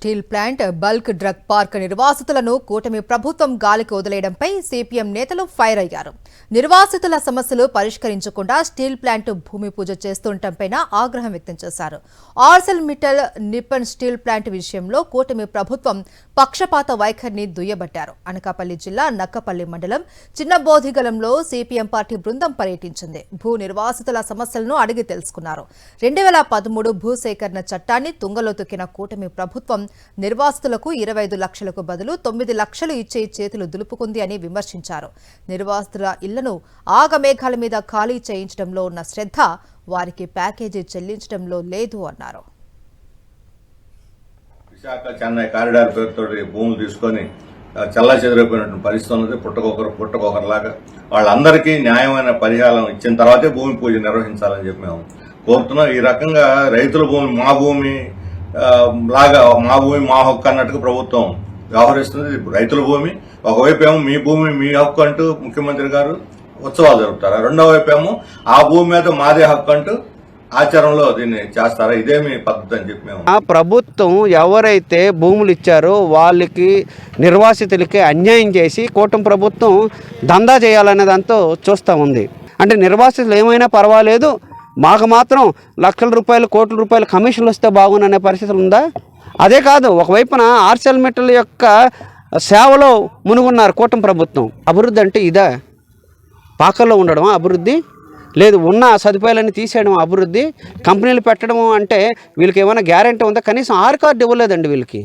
Steel plant, bulk drug park నిర్వాసితులను కూటమి ప్రభుత్వం గాలికి వదిలేయడంపై సిపిఎం నేతలు ఫైర్ అయ్యారు. నిర్వాసితుల సమస్యలు పరిష్కరించకుండా స్టీల్ ప్లాంట్ భూమి పూజ చేస్తుండటంపై ఆగ్రహం వ్యక్తం చేశారు. ఆర్సెల్మిట్టల్ నిప్పన్ స్టీల్ ప్లాంట్ విషయంలో కూటమి ప్రభుత్వం పక్షపాత వైఖరిని దుయ్యబట్టారు. అనకాపల్లి జిల్లా నక్కపల్లి మండలం చిన్నబోధిగలంలో సిపిఎం పార్టీ బృందం పర్యటించింది. భూ నిర్వాసితుల సమస్యలను అడిగి తెలుసుకున్నారు. 2013 భూసేకరణ చట్టాన్ని తుంగలో తొక్కిన కూటమి ప్రభుత్వం నిర్వాసితులకు 25 లక్షలకు బదులు 9 లక్షలు ఇచ్చే చేతులు దులుపుకుంది అని విమర్శించారు. నిర్వాసితుల ఇళ్లను ఆగమేఘాల మీద ఖాళీ చేయించడంలో ఉన్న శ్రద్ధ వారికి ప్యాకేజీ చెల్లించడంలో లేదు అన్నారు. విశాఖ చెన్నై కారిడార్ పేరుతో భూములు తీసుకొని చల్లా చెదిరైపోయినటువంటి పరిస్థితి ఉన్నది. పుట్టకొకరులాగా వాళ్ళందరికీ న్యాయమైన పరిహారం ఇచ్చిన తర్వాతే భూమి పూజ నిర్వహించాలని చెప్పి మేము కోరుతున్నాం. ఈ రకంగా రైతుల భూమి మా భూమి లాగా మా భూమి మా హక్కు అన్నట్టుగా ప్రభుత్వం వ్యవహరిస్తుంది. రైతుల భూమి ఒకవైపు ఏమో మీ భూమి మీ హక్కు అంటూ ముఖ్యమంత్రి గారు ఉత్సవాలు జరుపుతారు, రెండో వైపు ఏమో ఆ భూమి మీద మాదే హక్కు అంటూ ఆచరణలో దీన్ని చేస్తారా? ఇదేమి పద్ధతి అని చెప్పి మేము ప్రభుత్వం ఎవరైతే భూములు ఇచ్చారో వాళ్ళకి నిర్వాసితులకి అన్యాయం చేసి కూటమి ప్రభుత్వం దందా చేయాలనే దాంతో చూస్తూ ఉంది. అంటే నిర్వాసితులు ఏమైనా పర్వాలేదు, మాకు మాత్రం లక్షల రూపాయలు కోట్ల రూపాయలు కమిషన్లు వస్తే బాగుందనే పరిస్థితులు ఉందా? అదే కాదు, ఒకవైపున ఆర్సెల్మిట్టల్ యొక్క సేవలో మునుగున్నారు కూటమి ప్రభుత్వం. అభివృద్ధి అంటే ఇదా? పాకల్లో ఉండడం అభివృద్ధి లేదు, ఉన్న సదుపాయాలన్నీ తీసేయడం అభివృద్ధి. కంపెనీలు పెట్టడం అంటే వీళ్ళకి ఏమైనా గ్యారెంటీ ఉందా? కనీసం ఆర్ కార్డు ఇవ్వలేదండి వీళ్ళకి.